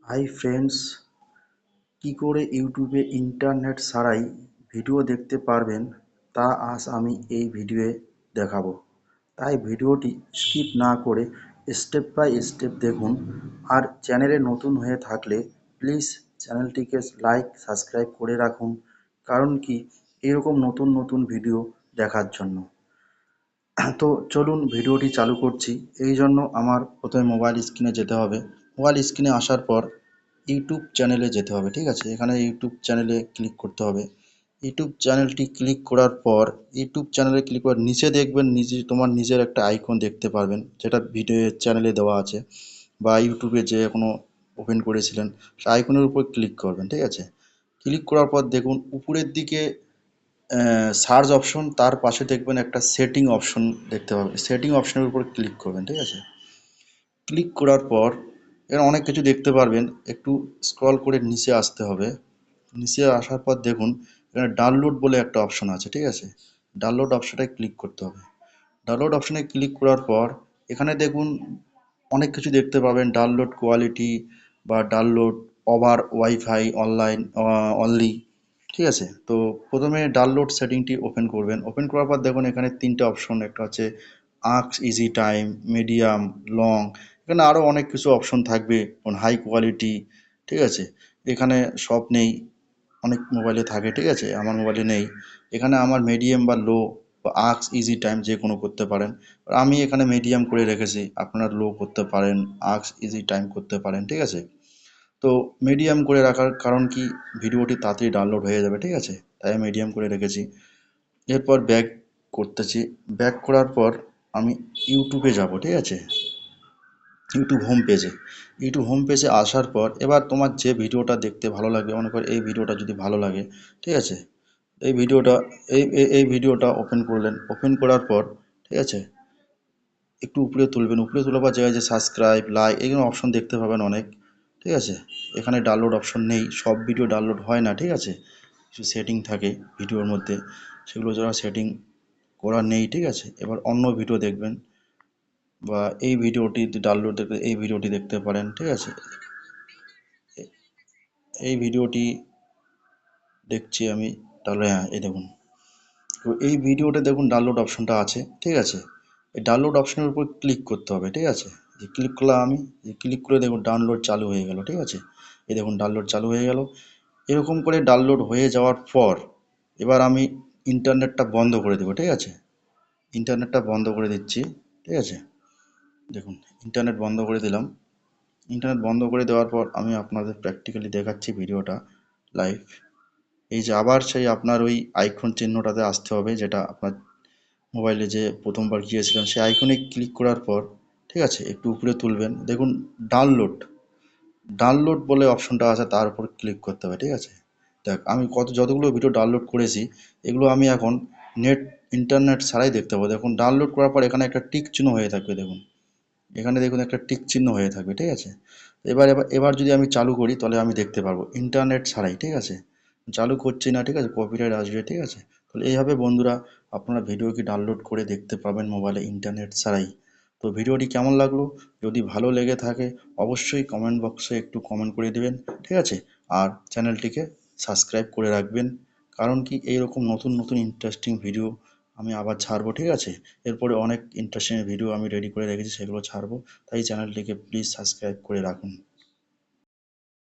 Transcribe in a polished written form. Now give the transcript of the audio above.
Hi friends, কি করে ইউটিউবে ইন্টারনেট ছাড়াই ভিডিও দেখতে পারবেন তা আজ আমি এই ভিডিওয়ে দেখাবো। তাই ভিডিওটি স্কিপ না করে স্টেপ বাই স্টেপ দেখুন। আর চ্যানেলে নতুন হয়ে থাকলে প্লিজ চ্যানেলটিকে লাইক সাবস্ক্রাইব করে রাখুন, কারণ কি এরকম নতুন নতুন ভিডিও দেখার জন্য। তো চলুন ভিডিওটি চালু করছি। এই জন্য আমার প্রথমে মোবাইল স্ক্রিনে যেতে হবে। মোবাইল স্ক্রিনে আসার পর ইউটিউব চ্যানেলে যেতে হবে, ঠিক আছে। এখানে ইউটিউব চ্যানেলে ক্লিক করতে হবে। ইউটিউব চ্যানেলটি ক্লিক করার পর ইউটিউব চ্যানেলে ক্লিক করার নিচে দেখবেন, নিজে তোমার নিজের একটা আইকন দেখতে পারবেন, যেটা ভিডিও চ্যানেলে দেওয়া আছে বা ইউটিউবে যে কোনো ওপেন করেছিলেন সেই আইকনের উপর ক্লিক করবেন, ঠিক আছে। ক্লিক করার পর দেখুন উপরের দিকে সার্চ অপশন, তার পাশে দেখবেন একটা সেটিং অপশন দেখতে পাবেন। সেটিং অপশনের উপর ক্লিক করবেন, ঠিক আছে। ক্লিক করার পর এখানে অনেক কিছু দেখতে পারবেন, একটু স্ক্রল করে নিচে আসতে হবে। নিচে আসার পর দেখুন এখানে ডাউনলোড বলে একটা অপশন আছে, ঠিক আছে। ডাউনলোড অপশনটায় ক্লিক করতে হবে। ডাউনলোড অপশনে ক্লিক করার পর এখানে দেখুন অনেক কিছু দেখতে পাবেন, ডাউনলোড কোয়ালিটি বা download over wifi online only, ঠিক আছে। তো প্রথমে ডাউনলোড সেটিংটি ওপেন করবেন। ওপেন করার পর দেখুন এখানে তিনটে অপশন, একটা হচ্ছে আক্স ইজি টাইম, মিডিয়াম, লং। এখানে আরও অনেক কিছু অপশন থাকবে, হাই কোয়ালিটি, ঠিক আছে। এখানে সব নেই, অনেক মোবাইলে থাকে, ঠিক আছে, আমার মোবাইলে নেই। এখানে আমার মিডিয়াম বা লো বা আক্স ইজি টাইম যে কোনো করতে পারেন। আমি এখানে মিডিয়াম করে রেখেছি, আপনারা লো করতে পারেন, আক্স ইজি টাইম করতে পারেন, ঠিক আছে। তো মিডিয়াম করে রাখার কারণ কি, ভিডিওটি তাড়াতাড়ি ডাউনলোড হয়ে যাবে, ঠিক আছে, তাই মিডিয়াম করে রেখেছি। এরপর ব্যাক করতেছি। ব্যাক করার পর আমি ইউটিউবে যাব, ঠিক আছে, ইউটিউব হোম পেজে আসার পর এবার তোমার যে ভিডিওটা দেখতে ভালো লাগবে, মনে করো এই ভিডিওটা যদি ভালো লাগে, ঠিক আছে, এই ভিডিওটা এই ভিডিওটা ওপেন করলেন। ওপেন করার পর, ঠিক আছে, একটু উপরে তুলবেন। উপরে তোলার পর জায়গায় যে সাবস্ক্রাইব, লাইক, এইগুলো অপশন দেখতে পাবেন অনেক, ঠিক আছে। এখানে ডাউনলোড অপশন নেই, সব ভিডিও ডাউনলোড হয় না, ঠিক আছে। কিছু সেটিং থাকে ভিডিওর মধ্যে, সেগুলো যারা সেটিং করা নেই, ঠিক আছে। এবার অন্য ভিডিও দেখবেন বা এই ভিডিওটি ডাউনলোড দেখতে এই ভিডিওটি দেখতে পারেন, ঠিক আছে। এই ভিডিওটি দেখছি আমি, তাহলে হ্যাঁ এই দেখুন। তো এই ভিডিওটা দেখুন ডাউনলোড অপশনটা আছে, ঠিক আছে। এই ডাউনলোড অপশনের উপর ক্লিক করতে হবে, ঠিক আছে। যে ক্লিক করলাম আমি, ক্লিক করে দেখুন ডাউনলোড চালু হয়ে গেল, ঠিক আছে। এই দেখুন ডাউনলোড চালু হয়ে গেল। এরকম করে ডাউনলোড হয়ে যাওয়ার পর এবার আমি ইন্টারনেটটা বন্ধ করে দেবো, ঠিক আছে। ইন্টারনেটটা বন্ধ করে দিচ্ছি, ঠিক আছে। দেখুন ইন্টারনেট বন্ধ করে দিলাম। ইন্টারনেট বন্ধ করে দেওয়ার পর আমি আপনাদের প্র্যাকটিক্যালি দেখাচ্ছি ভিডিওটা লাইভ। এই যে আবার সেই আপনার ওই আইকন চিহ্নটাতে আসতে হবে, যেটা আপনার মোবাইলে যে প্রথমবার গিয়েছিলেন সেই আইকনে ক্লিক করার পর, ঠিক আছে, একটু উপরে তুলবেন। দেখুন ডাউনলোড ডাউনলোড বলে অপশনটা আছে, তার উপর ক্লিক করতে হবে, ঠিক আছে। দেখ আমি যতগুলো ভিডিও ডাউনলোড করেছি এগুলো আমি এখন নেট ইন্টারনেট ছাড়াই দেখতে পাবো। দেখুন ডাউনলোড করার পর এখানে একটা টিক চিহ্ন হয়ে থাকবে, দেখুন এখানে দেখুন একটা টিক চিহ্ন হয়ে থাকবে, ঠিক আছে। এবার এবার এবার যদি আমি চালু করি তাহলে আমি দেখতে পারবো ইন্টারনেট ছাড়াই, ঠিক আছে। চালু করছি না, ঠিক আছে, কপিরাইট আসবে, ঠিক আছে। তাহলে এইভাবে বন্ধুরা আপনারা ভিডিও কি ডাউনলোড করে দেখতে পাবেন মোবাইলে ইন্টারনেট ছাড়াই। তো ভিডিওটি কেমন লাগলো, যদি ভালো লেগে থাকে অবশ্যই কমেন্ট বক্সে একটু কমেন্ট করে দেবেন, ঠিক আছে। আর চ্যানেলটিকে সাবস্ক্রাইব করে রাখবেন, কারণ কি এইরকম নতুন নতুন ইন্টারেস্টিং ভিডিও আমি আবার ছাড়বো, ঠিক আছে। এরপরে অনেক ইন্টারেস্টিং ভিডিও আমি রেডি করে রেখেছি, সেগুলো ছাড়বো। তাই চ্যানেলটিকে প্লিজ সাবস্ক্রাইব করে রাখুন।